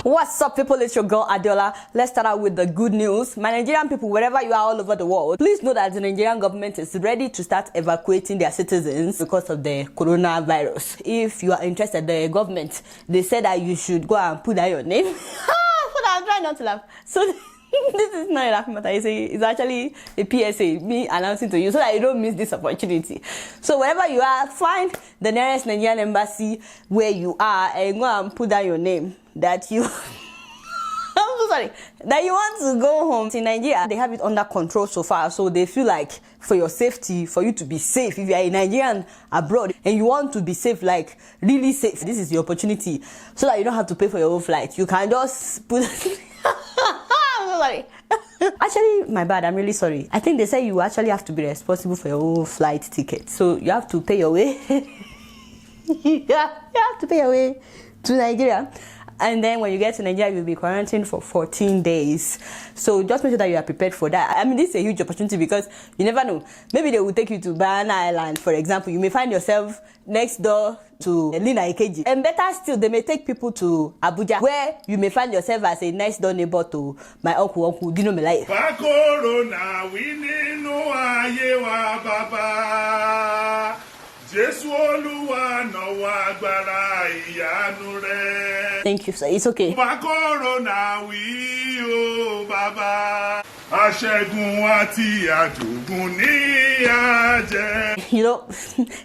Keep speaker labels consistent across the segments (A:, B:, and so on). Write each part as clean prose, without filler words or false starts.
A: What's up, people? It's your girl Adiola. Let's start out with the good news. My Nigerian people, wherever you are all over the world, please know that the Nigerian government is ready to start evacuating their citizens because of the coronavirus. If you are interested, the government, they said that you should go and put down your name. I'm trying not to laugh. So this is not a laughing matter. It's actually a PSA, me announcing to you so that you don't miss this opportunity. So wherever you are, find the nearest Nigerian embassy where you are and go and put down your name that you I'm so sorry that you want to go home. In Nigeria, they have it under control so far, so they feel like for your safety, for you to be safe, if you are a Nigerian abroad and you want to be safe, like really safe, this is the opportunity so that you don't have to pay for your own flight. You can just put I'm so sorry. Actually, my bad, I'm really sorry. I think they say you actually have to be responsible for your own flight ticket, so you have to pay your way. You have to pay your way to Nigeria. And then when you get to Nigeria, you'll be quarantined for 14 days. So just make sure that you are prepared for that. I mean, this is a huge opportunity because you never know. Maybe they will take you to Banana Island, for example. You may find yourself next door to Lina Ikeji. And better still, they may take people to Abuja, where you may find yourself as a next door neighbor to my uncle Dino Melai. Thank you, sir. It's okay. You know,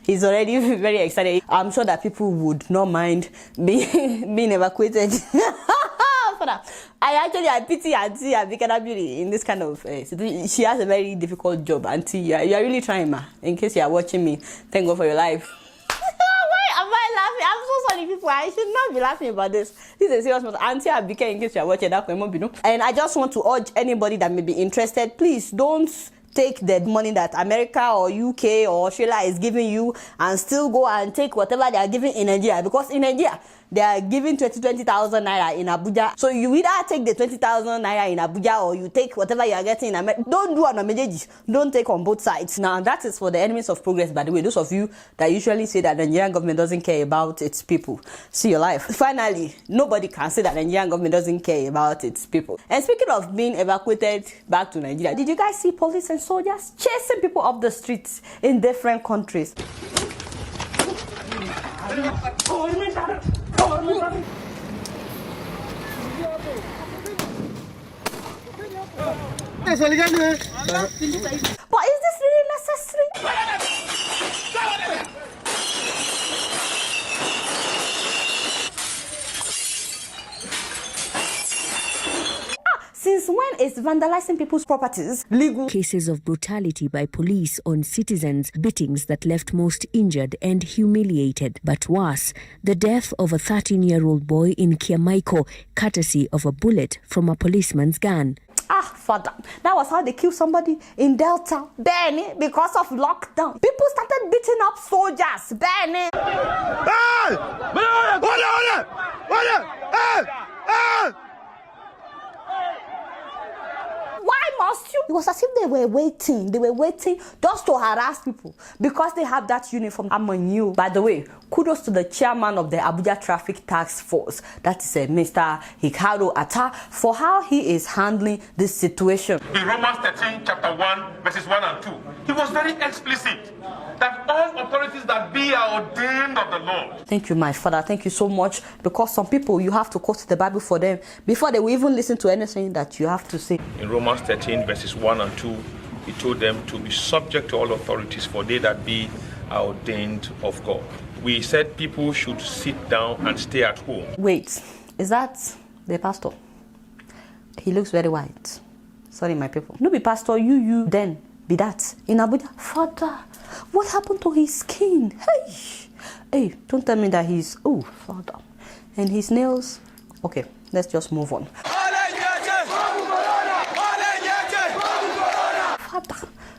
A: he's already very excited. I'm sure that people would not mind being evacuated. I pity Auntie Abikana Beauty in this kind of situation. She has a very difficult job. Auntie, you are really trying, ma. In case you are watching me, thank God for your life. Why am I laughing? I'm so sorry, people. I should not be laughing about this. This is a serious matter. Auntie Abikana, in case you are watching that, and I just want to urge anybody that may be interested, please don't take the money that America or UK or Australia is giving you and still go and take whatever they are giving in Nigeria, because in Nigeria they are giving 20,000 naira in Abuja. So you either take the 20,000 naira in Abuja or you take whatever you are getting in America. Don't do an omejeji. Don't take on both sides. Now that is for the enemies of progress, by the way. Those of you that usually say that the Nigerian government doesn't care about its people, see your life. Finally, nobody can say that the Nigerian government doesn't care about its people. And speaking of being evacuated back to Nigeria, did you guys see police and soldiers chasing people off the streets in different countries? But is this really necessary? Since when is vandalizing people's properties legal?
B: Cases of brutality by police on citizens, beatings that left most injured and humiliated. But worse, the death of a 13-year-old boy in Kiamaiko, courtesy of a bullet from a policeman's gun.
A: Father, that was how they killed somebody in Delta, Benny, because of lockdown. People started beating up soldiers, Benny. Hey! Why must you? It was as if they were waiting just to harass people because they have that uniform. I'm on you. By the way, kudos to the chairman of the Abuja Traffic Task Force, that is Mr. Hikaru Atta, for how he is handling this situation.
C: In Romans 13, chapter 1, verses 1 and 2, he was very explicit that all authorities that be are ordained of the Lord.
A: Thank you, my father. Thank you so much, because some people, you have to quote the Bible for them before they will even listen to anything that you have to say.
C: In Romans 13, verses 1 and 2, he told them to be subject to all authorities, for they that be are ordained of God. We said people should sit down and stay at home.
A: Wait, is that the pastor? He looks very white. Sorry, my people. No be pastor, you then be that. In Abuja, Father, what happened to his skin? Hey, don't tell me that he's, oh, Father. And his nails. Okay, let's just move on. Father,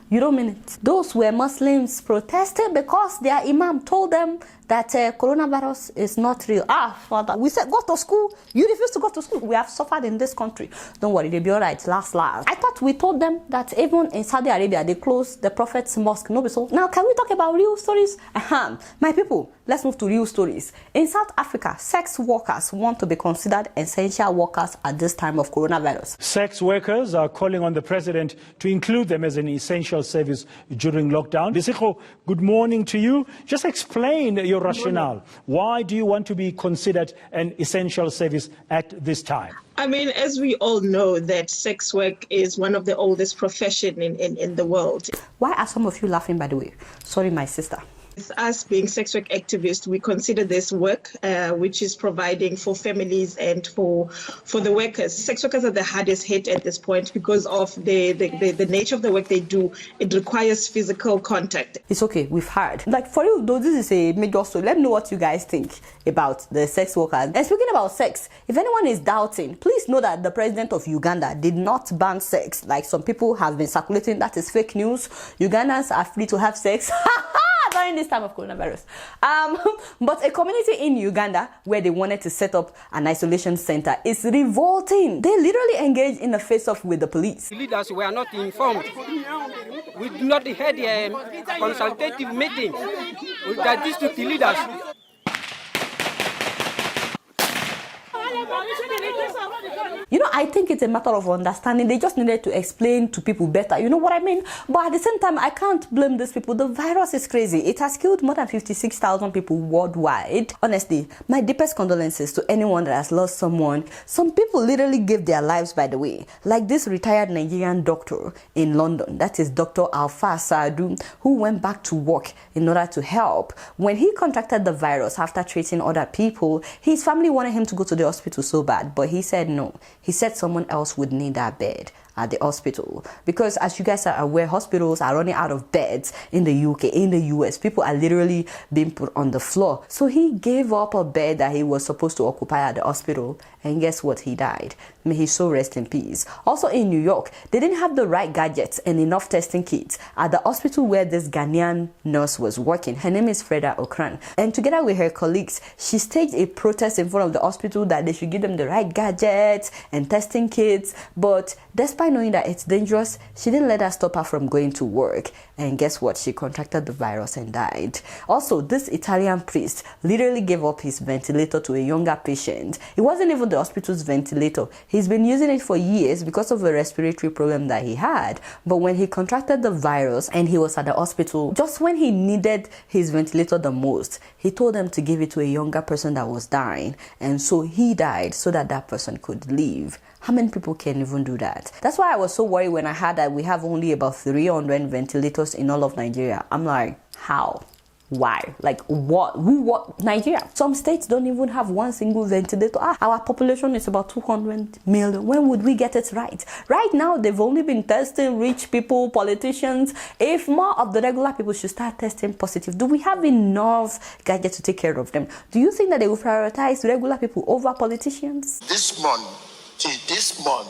A: you don't mean it. Those were Muslims protesting because their imam told them that coronavirus is not real. Father, we said go to school. You refuse to go to school. We have suffered in this country. Don't worry, they'll be all right. Last. I thought we told them that even in Saudi Arabia, they closed the Prophet's mosque. No, so now can we talk about real stories? My people, let's move to real stories. In South Africa, sex workers want to be considered essential workers at this time of coronavirus.
D: Sex workers are calling on the president to include them as an essential service during lockdown. Bisiko, good morning to you. Just explain your rationale. Why do you want to be considered an essential service at this time?
E: I mean, as we all know, that sex work is one of the oldest professions in the world.
A: Why are some of you laughing, by the way? Sorry, my sister.
E: With us being sex work activists, we consider this work, which is providing for families and for the workers. Sex workers are the hardest hit at this point because of the nature of the work they do. It requires physical contact.
A: It's okay, we've heard. Like, for you, though, this is a major story. Let me know what you guys think about the sex workers. And speaking about sex, if anyone is doubting, please know that the president of Uganda did not ban sex like some people have been circulating. That is fake news. Ugandans are free to have sex. During this time of coronavirus. But a community in Uganda where they wanted to set up an isolation center is revolting. They literally engaged in a face-off with the police.
F: Leaders were not informed. We do not had a consultative meeting with the district leaders.
A: You know, I think it's a matter of understanding. They just needed to explain to people better. You know what I mean? But at the same time, I can't blame these people. The virus is crazy. It has killed more than 56,000 people worldwide. Honestly, my deepest condolences to anyone that has lost someone. Some people literally gave their lives, by the way. Like this retired Nigerian doctor in London. That is Dr. Alfa Sadu, who went back to work in order to help. When he contracted the virus after treating other people, his family wanted him to go to the hospital so bad, but he said no. He said someone else would need that bed at the hospital, because as you guys are aware, hospitals are running out of beds in the UK, in the US. People are literally being put on the floor. So he gave up a bed that he was supposed to occupy at the hospital, and guess what? He died. May his soul rest in peace. Also in New York, they didn't have the right gadgets and enough testing kits at the hospital where this Ghanaian nurse was working. Her name is Freda Okran, and together with her colleagues, she staged a protest in front of the hospital that they should give them the right gadgets and testing kits. But despite knowing that it's dangerous, she didn't let that stop her from going to work. And guess what? She contracted the virus and died. Also, this Italian priest literally gave up his ventilator to a younger patient. It wasn't even the hospital's ventilator. He's been using it for years because of a respiratory problem that he had. But when he contracted the virus and he was at the hospital, just when he needed his ventilator the most, he told them to give it to a younger person that was dying. And so he died so that that person could live. How many people can even do that? That's why I was so worried when I heard that we have only about 300 ventilators in all of Nigeria. I'm like, how? Why? Like what? Who? What? Nigeria. Some states don't even have one single ventilator. Our population is about 200 million. When would we get it right? Right now, they've only been testing rich people, politicians. If more of the regular people should start testing positive, do we have enough gadgets to take care of them? Do you think that they will prioritize regular people over politicians?
G: This month 27,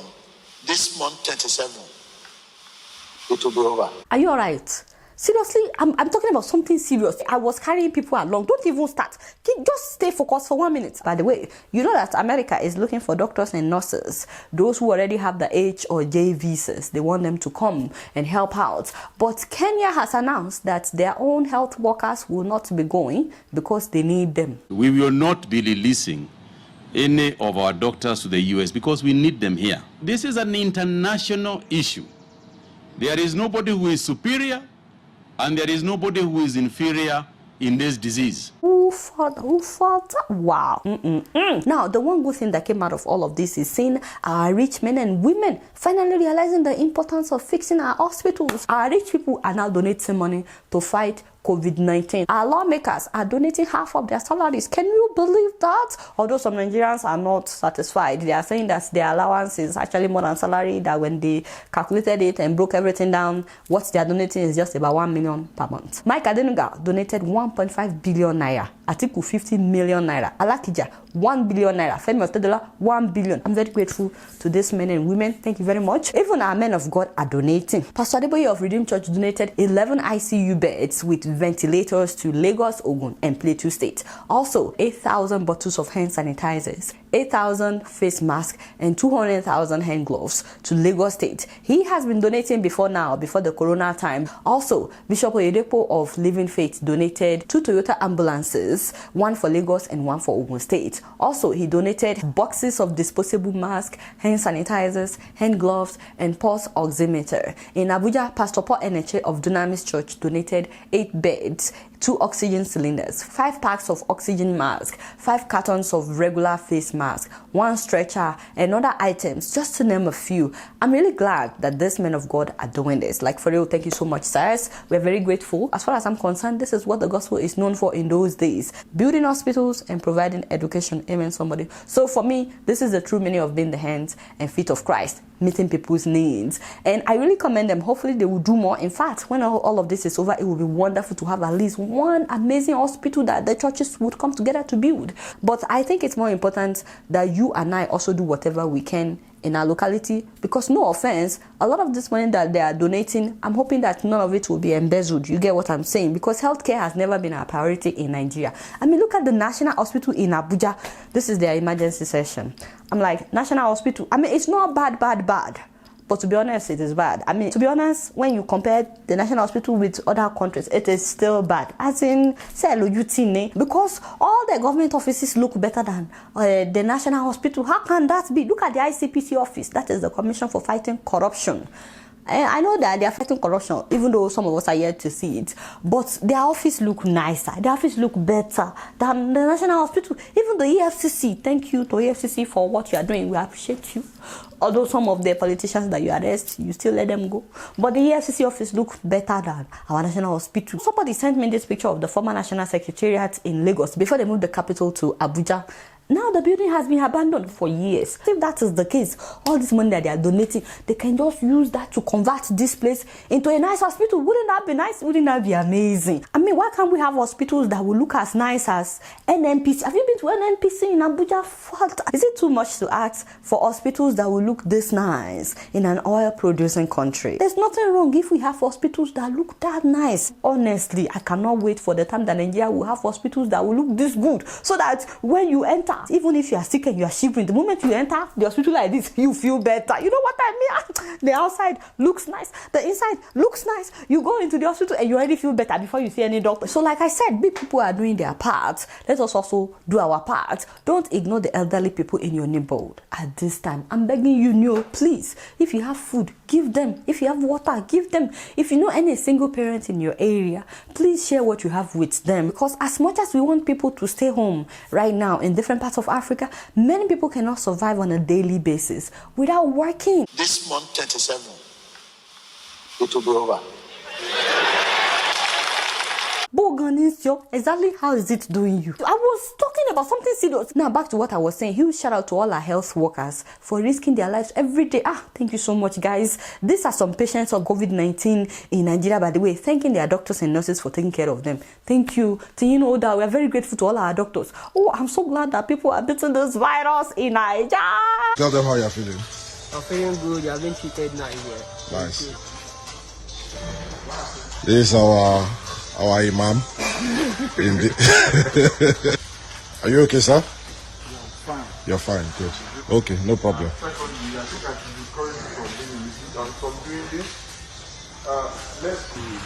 G: it will be over.
A: Are you all right? Seriously, I'm talking about something serious. I was carrying people along. Don't even start. Just stay focused for 1 minute. By the way, you know that America is looking for doctors and nurses. Those who already have the H or J visas, they want them to come and help out. But Kenya has announced that their own health workers will not be going because they need them.
H: We will not be releasing any of our doctors to the US because we need them here. This is an international issue. There is nobody who is superior and there is nobody who is inferior in this disease.
A: Who fought? Wow. Now, the one good thing that came out of all of this is seeing our rich men and women finally realizing the importance of fixing our hospitals. Our rich people are now donating money to fight COVID-19. Our lawmakers are donating half of their salaries. Can you believe that? Although some Nigerians are not satisfied. They are saying that their allowance is actually more than salary, that when they calculated it and broke everything down, what they are donating is just about 1 million per month. Mike Adenuga donated 1.5 billion naira naira, Atiku 50 million naira, Alakija 1 billion naira, Femi Otedola 1 billion. I'm very grateful to these men and women. Thank you very much. Even our men of God are donating. Pastor Adeboye of Redeemed Church donated 11 ICU beds with ventilators to Lagos, Ogun, and Plateau State. Also, 8,000 bottles of hand sanitizers, 8,000 face masks, and 200,000 hand gloves to Lagos State. He has been donating before now, before the corona time. Also, Bishop Oyedepo of Living Faith donated 2 Toyota ambulances, one for Lagos and one for Ogun State. Also, he donated boxes of disposable masks, hand sanitizers, hand gloves, and pulse oximeter. In Abuja, Pastor Paul Eneche of Dunamis Church donated 8 beds, 2 oxygen cylinders, 5 packs of oxygen masks, 5 cartons of regular face masks, 1 stretcher, and other items, just to name a few. I'm really glad that these men of God are doing this. Like, for real, thank you so much, sirs. We're very grateful. As far as I'm concerned, this is what the gospel is known for in those days: building hospitals and providing education. Amen, somebody. So for me, this is the true meaning of being the hands and feet of Christ, meeting people's needs. And I really commend them. Hopefully they will do more. In fact, when all of this is over, it will be wonderful to have at least one amazing hospital that the churches would come together to build. But I think it's more important that you and I also do whatever we can in our locality, because, no offense, a lot of this money that they are donating, I'm hoping that none of it will be embezzled. You get what I'm saying? Because healthcare has never been our priority in Nigeria. I mean, look at the National Hospital in Abuja. This is their emergency session. I'm like, National Hospital, I mean, it's not bad. But to be honest, it is bad. I mean, to be honest, when you compare the National Hospital with other countries, it is still bad. As in, because all the government offices look better than the National Hospital. How can that be? Look at the ICPC office. That is the Commission for Fighting Corruption. I know that they are fighting corruption, even though some of us are yet to see it. But their office look nicer. Their office look better than the National Hospital. Even the EFCC. Thank you to EFCC for what you are doing. We appreciate you. Although some of the politicians that you arrest, you still let them go. But the EFCC office look better than our National Hospital. Somebody sent me this picture of the former National Secretariat in Lagos before they moved the capital to Abuja. Now the building has been abandoned for years. If that is the case, all this money that they are donating, they can just use that to convert this place into a nice hospital. Wouldn't that be nice? Wouldn't that be amazing? I mean, why can't we have hospitals that will look as nice as NNPC? Have you been to NNPC in Abuja? What? Is it too much to ask for hospitals that will look this nice in an oil-producing country? There's nothing wrong if we have hospitals that look that nice. Honestly, I cannot wait for the time that Nigeria will have hospitals that will look this good, so that when you enter, even if you are sick and you are shivering, the moment you enter the hospital like this, you feel better. You know what I mean? The outside looks nice, the inside looks nice. You go into the hospital and you already feel better before you see any doctor. So like I said, big people are doing their part. Let us also do our part. Don't ignore the elderly people in your neighborhood at this time. I'm begging you, please. If you have food, give them. If you have water, give them. If you know any single parent in your area, please share what you have with them. Because as much as we want people to stay home right now in different parts of Africa, many people cannot survive on a daily basis without working.
G: This month 27, it will be over.
A: Exactly how is it doing you? I was talking about something serious. Now back to what I was saying. Huge shout out to all our health workers for risking their lives every day. Thank you so much, guys. These are some patients of COVID-19 in Nigeria, by the way, thanking their doctors and nurses for taking care of them. Thank you. You know that we are very grateful to all our doctors. I'm so glad that people are beating this virus in Nigeria.
I: Tell them how you're feeling.
F: I'm feeling good. You have been treated now here.
I: Nice. This is our imam. Are you okay, sir?
J: Fine.
I: You're fine, good. Okay, no problem.
J: Secondly, I think I should discourage you from doing this. Let's see.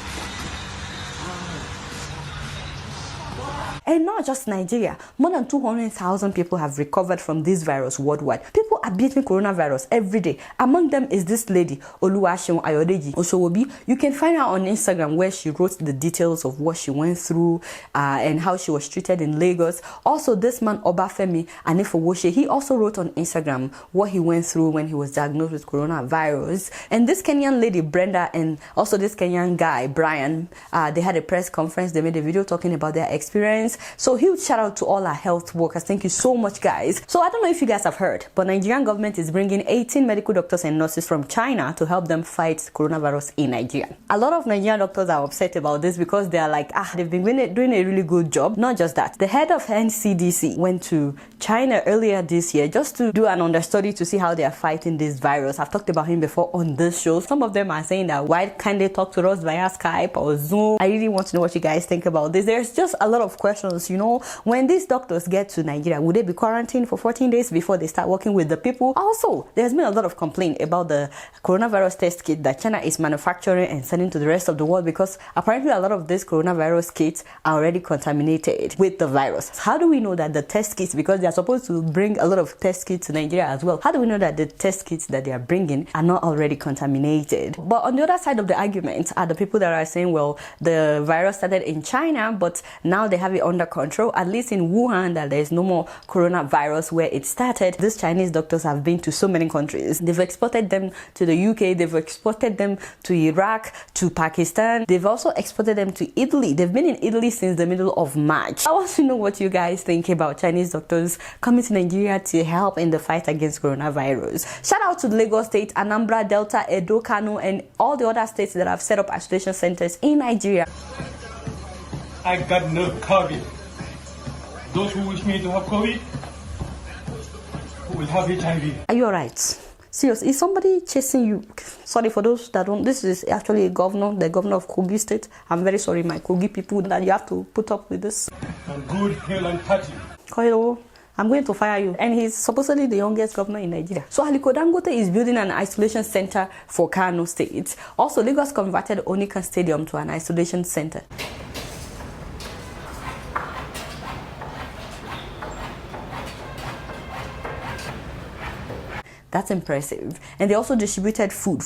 A: And not just Nigeria, more than 200,000 people have recovered from this virus worldwide. People are beating coronavirus every day. Among them is this lady, Oluwaseun Ayodeji Osowobi. You can find her on Instagram, where she wrote the details of what she went through and how she was treated in Lagos. Also, this man, Obafemi Anifowoshe, he also wrote on Instagram what he went through when he was diagnosed with coronavirus. And this Kenyan lady, Brenda, and also this Kenyan guy, Brian, they had a press conference. They made a video talking about their experience. So huge shout out to all our health workers. Thank you so much, guys. So I don't know if you guys have heard, but Nigeria Nigerian government is bringing 18 medical doctors and nurses from China to help them fight coronavirus in Nigeria. A lot of Nigerian doctors are upset about this because they are like, they've been doing a really good job. Not just that, the head of NCDC went to China earlier this year just to do an understudy to see how they are fighting this virus. I've talked about him before on this show. Some of them are saying that why can't they talk to us via Skype or Zoom? I really want to know what you guys think about this. There's just a lot of questions, you know. When these doctors get to Nigeria, would they be quarantined for 14 days before they start working with the people? Also, there's been a lot of complaint about the coronavirus test kit that China is manufacturing and sending to the rest of the world, because apparently a lot of these coronavirus kits are already contaminated with the virus. How do we know that the test kits, because they are supposed to bring a lot of test kits to Nigeria as well, how do we know that the test kits that they are bringing are not already contaminated? But on the other side of the argument are the people that are saying, well, the virus started in China, but now they have it under control, at least in Wuhan, that there is no more coronavirus where it started. These Chinese doctors have been to so many countries. They've exported them to the UK, they've exported them to Iraq, to Pakistan. They've also exported them to Italy. They've been in Italy since the middle of March. I want to know what you guys think about Chinese doctors coming to Nigeria to help in the fight against coronavirus. Shout out to Lagos State, Anambra, Delta, Edo, Kano, and all the other states that have set up isolation centers in Nigeria.
K: I got no COVID. Those who wish me to have COVID will have HIV.
A: Are you alright? Seriously, is somebody chasing you? Sorry for those that don't. This is actually a governor, the governor of Kogi State. I'm very sorry, my Kogi people, that you have to put up with this.
K: And good, hell and party.
A: Koilo, I'm going to fire you. And he's supposedly the youngest governor in Nigeria. So Aliko Dangote is building an isolation center for Kano State. Also, Lagos converted Onika Stadium to an isolation center. That's impressive. And they also distributed food.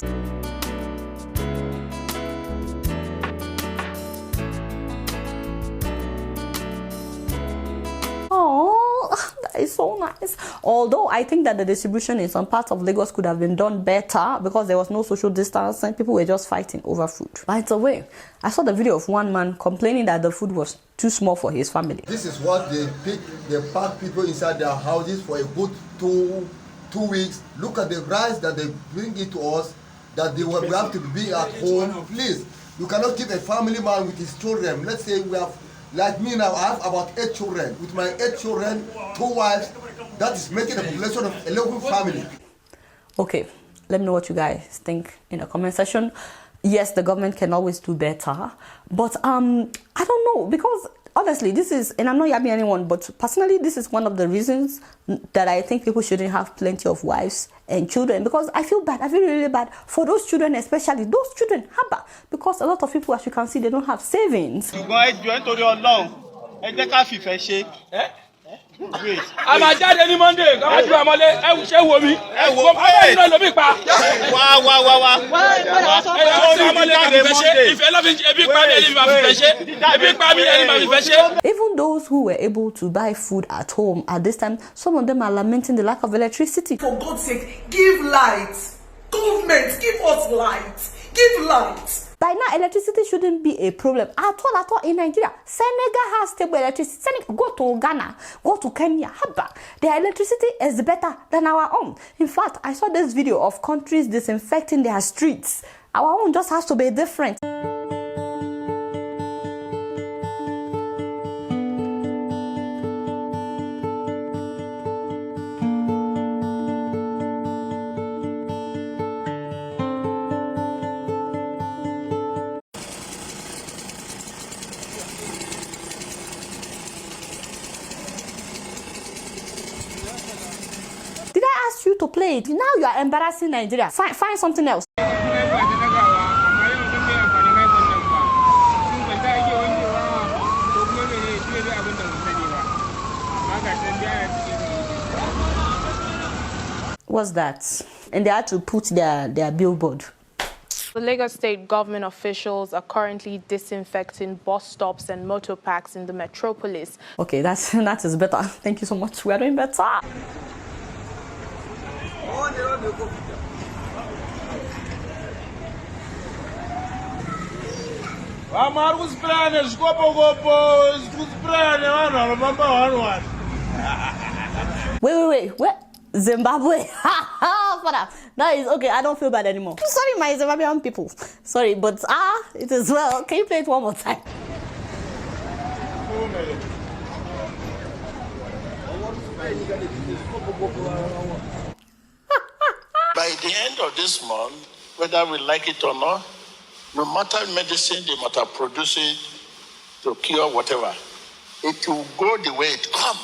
A: Oh, that is so nice. Although I think that the distribution in some parts of Lagos could have been done better because there was no social distancing. People were just fighting over food. By the way, I saw the video of one man complaining that the food was too small for his family.
L: This is what they pick. They pack people inside their houses for a good two weeks. Look at the rice that they bring it to us, that we have to be at home. Please, you cannot keep a family man with his children. Let's say we have, like me now, I have about 8 children. With my 8 children, 2 wives, that is making a population of 11 families. Okay, let me know what you guys think in the comment section. Yes, the government can always do better, but I don't know, because honestly, this is, and I'm not yapping anyone, but personally, this is one of the reasons that I think people shouldn't have plenty of wives and children, because I feel bad. I feel really bad for those children, especially those children, because a lot of people, as you can see, they don't have savings.
K: Wait. I'm a dad any Monday. Come on, I'm a share with me.
A: Even those who were able to buy food at home at this time, some of them are lamenting the lack of electricity.
M: For God's sake, give light. Government, give us light. Give light.
A: By now, electricity shouldn't be a problem at all in Nigeria. Senegal has stable electricity. Senegal, go to Ghana, go to Kenya. Their electricity is better than our own. In fact, I saw this video of countries disinfecting their streets. Our own just has to be different. Did I ask you to play it? Now you are embarrassing Nigeria. Find something else. What's that? And they had to put their billboard.
N: The Lagos State government officials are currently disinfecting bus stops and motor parks in the metropolis.
A: Okay, that is better. Thank you so much. We are doing better. Wait. Zimbabwe. Father, that is okay. I don't feel bad anymore. Sorry, my Zimbabwean people. Sorry, but it is well. Can you play it one more time?
G: By the end of this month, whether we like it or not, no matter medicine they might have produced it to cure whatever, it will go the way it comes.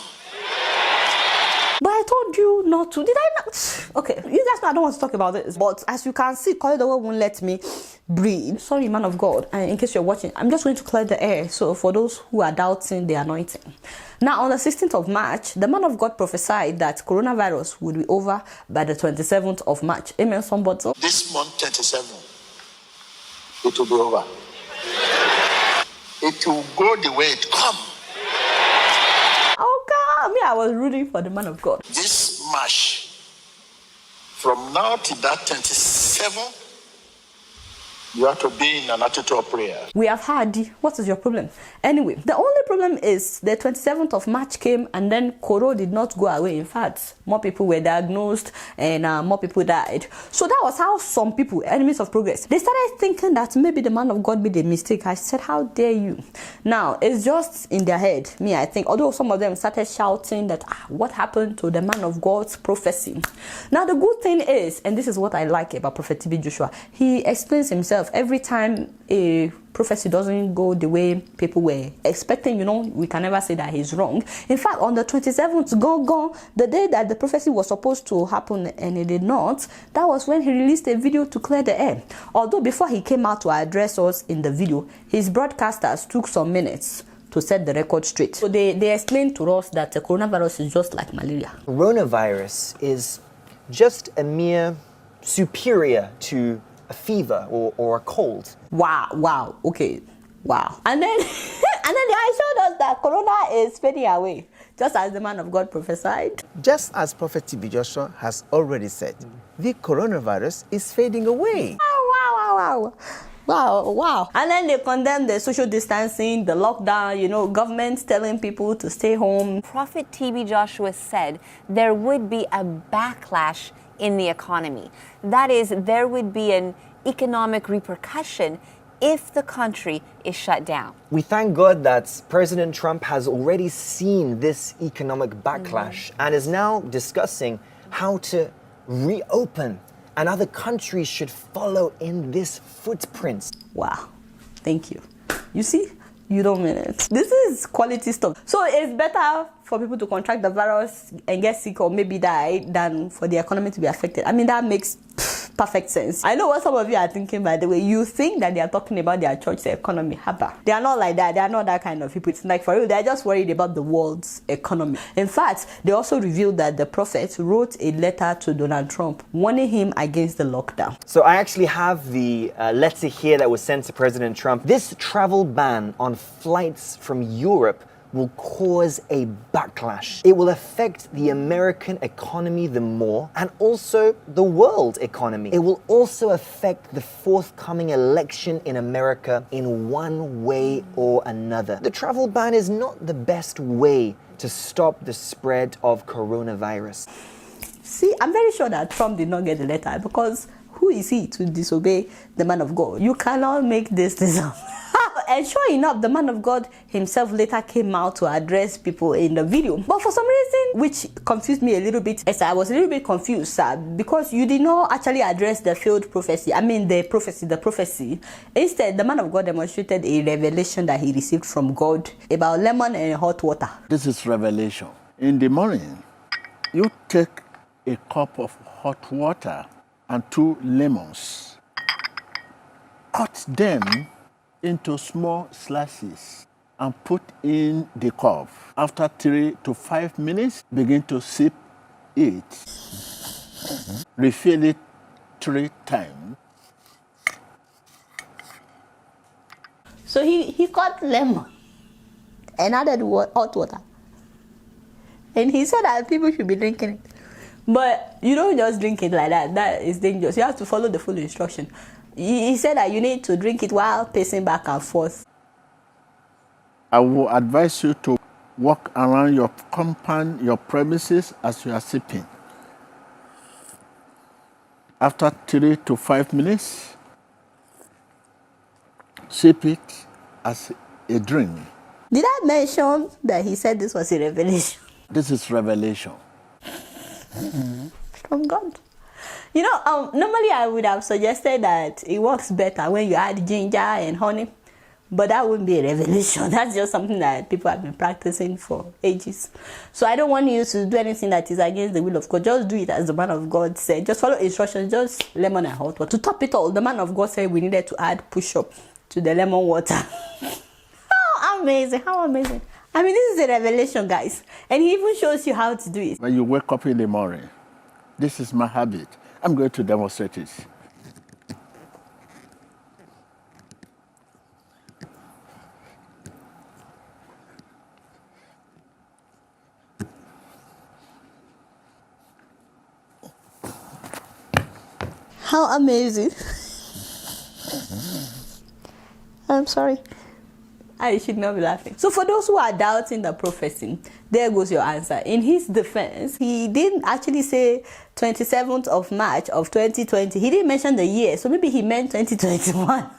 A: But I told you not to. Did I not? Okay, you guys know I don't want to talk about this. But as you can see, corridor won't let me breathe. Sorry, man of God. And in case you're watching, I'm just going to clear the air. So for those who are doubting the anointing. Now, on the 16th of March, the man of God prophesied that coronavirus would be over by the 27th of March. Amen, somebody.
G: This month, 27, it will be over. It will go the way it comes.
A: Oh God, me, I was rooting for the man of God.
G: This March, from now to that 27, you have to be in an attitude of prayer.
A: We have had, what is your problem? Anyway, the only problem is the 27th of March came and then Koro did not go away. In fact, more people were diagnosed and more people died. So that was how some people, enemies of progress, they started thinking that maybe the man of God made a mistake. I said, how dare you? Now, it's just in their head. Me, I think, although some of them started shouting that, what happened to the man of God's prophecy? Now, the good thing is, and this is what I like about Prophet TB Joshua, he explains himself. Every time a prophecy doesn't go the way people were expecting, we can never say that he's wrong. In fact, on the 27th, the day that the prophecy was supposed to happen and it did not, that was when he released a video to clear the air. Although before he came out to address us in the video, his broadcasters took some minutes to set the record straight. So they explained to us that the coronavirus is just like malaria.
O: Coronavirus is just a mere superior to a fever or a cold.
A: Wow, okay, wow. And then they showed us that corona is fading away, just as the man of God prophesied.
P: Just as Prophet TB Joshua has already said, the coronavirus is fading away.
A: Wow. And then they condemned the social distancing, the lockdown, government telling people to stay home.
Q: Prophet TB Joshua said there would be a backlash in the economy. That is, there would be an economic repercussion if the country is shut down.
O: We thank God that President Trump has already seen this economic backlash and is now discussing how to reopen, and other countries should follow in this footprint.
A: Wow, thank you. You see, you don't mean it. This is quality stuff. So it's better for people to contract the virus and get sick or maybe die than for the economy to be affected. I mean, that makes perfect sense. I know what some of you are thinking, by the way. You think that they are talking about their church's economy. Haba. They are not like that. They are not that kind of people. It's like, for real, they're just worried about the world's economy. In fact, they also revealed that the prophet wrote a letter to Donald Trump warning him against the lockdown.
O: So I actually have the letter here that was sent to President Trump. This travel ban on flights from Europe will cause a backlash. It will affect the American economy the more, and also the world economy. It will also affect the forthcoming election in America in one way or another. The travel ban is not the best way to stop the spread of coronavirus.
A: See, I'm very sure that Trump did not get the letter, because who is he to disobey the man of God? You cannot make this decision. And sure enough, the man of God himself later came out to address people in the video. But for some reason, which confused me a little bit, I was a little bit confused, sir, because you did not actually address the failed prophecy. I mean, the prophecy. Instead, the man of God demonstrated a revelation that he received from God about lemon and hot water.
R: This is revelation. In the morning, you take a cup of hot water and 2 lemons. Cut them into small slices and put in the cup. After 3 to 5 minutes, begin to sip it. Refill it 3 times.
A: So he cut lemon and added hot water. And he said that people should be drinking it. But you don't just drink it like that. That is dangerous. You have to follow the full instruction. He said that you need to drink it while pacing back and forth.
R: I will advise you to walk around your compound, your premises as you are sipping. After 3 to 5 minutes, sip it as a drink.
A: Did I mention that he said this was a revelation?
R: This is revelation.
A: From God. You know, normally I would have suggested that it works better when you add ginger and honey, but that wouldn't be a revelation. That's just something that people have been practicing for ages. So I don't want you to do anything that is against the will of God. Just do it as the man of God said. Just follow instructions, just lemon and hot water. To top it all, the man of God said we needed to add push-up to the lemon water. How amazing, how amazing. I mean, this is a revelation, guys. And he even shows you how to do it.
R: When you wake up in the morning, this is my habit. I'm going to demonstrate it.
A: How amazing. I'm sorry. I should not be laughing. So for those who are doubting the prophecy, there goes your answer. In his defense, he didn't actually say 27th of March of 2020. He didn't mention the year, so maybe he meant 2021.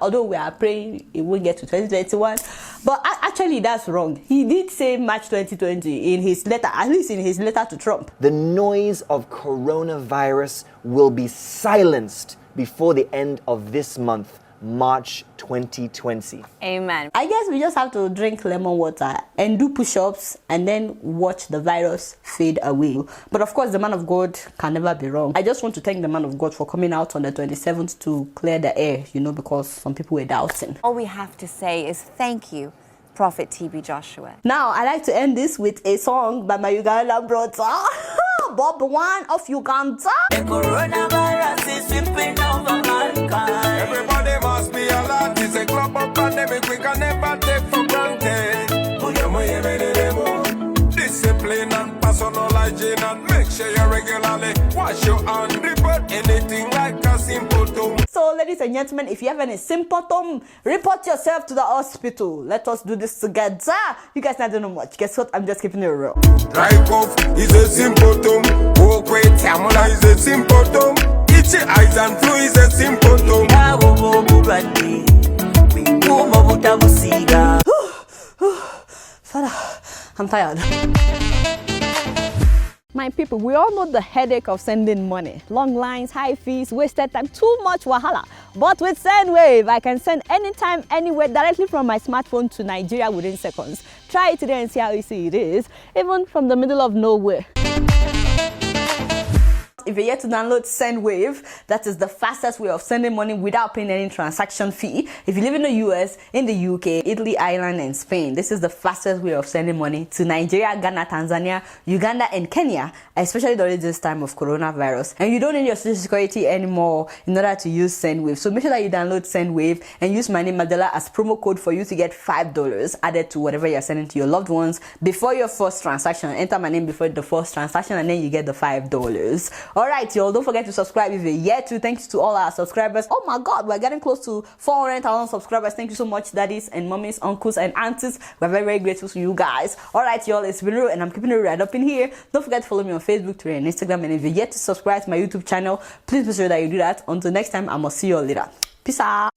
A: Although we are praying it won't get to 2021. But actually that's wrong. He did say March 2020 in his letter, at least in his letter to Trump.
O: The noise of coronavirus will be silenced before the end of this month, March 2020.
Q: Amen.
A: I guess we just have to drink lemon water and do push-ups and then watch the virus fade away. But of course, the man of God can never be wrong. I just want to thank the man of God for coming out on the 27th to clear the air, you know, because some people were doubting.
Q: All we have to say is thank you, Prophet TB Joshua.
A: Now, I like to end this with a song by my Ugandan brother, Bob One of Uganda.
S: The coronavirus is sweeping over mankind. Everybody must be alert. It's a global pandemic we can never take for granted. Discipline and personal hygiene, and make sure you regularly wash your hands. Report anything like a symptom.
A: So, ladies and gentlemen, if you have any symptom, report yourself to the hospital. Let us do this together. You guys not doing much. Guess what? I'm just keeping it real.
S: Dry cough is a symptom. Walk with tamula is a symptom. Itchy eyes and flu is a symptom.
A: Father, I'm tired. My people, we all know the headache of sending money. Long lines, high fees, wasted time, too much wahala. But with SendWave, I can send anytime, anywhere, directly from my smartphone to Nigeria within seconds. Try it today and see how easy it is, even from the middle of nowhere. If you're yet to download SendWave, that is the fastest way of sending money without paying any transaction fee. If you live in the US, in the UK, Italy, Ireland, and Spain, this is the fastest way of sending money to Nigeria, Ghana, Tanzania, Uganda, and Kenya, especially during this time of coronavirus. And you don't need your social security anymore in order to use SendWave. So make sure that you download SendWave and use my name Madela as promo code for you to get $5 added to whatever you're sending to your loved ones before your first transaction. Enter my name before the first transaction and then you get the $5. Alright, y'all, don't forget to subscribe if you're yet to. Thanks to all our subscribers. Oh my god, we're getting close to 400,000 subscribers. Thank you so much, daddies and mummies, uncles and aunties. We're very, very grateful to you guys. Alright, y'all, it's been real and I'm keeping it right up in here. Don't forget to follow me on Facebook, Twitter, and Instagram. And if you're yet to subscribe to my YouTube channel, please make sure that you do that. Until next time, I must see you all later. Peace out.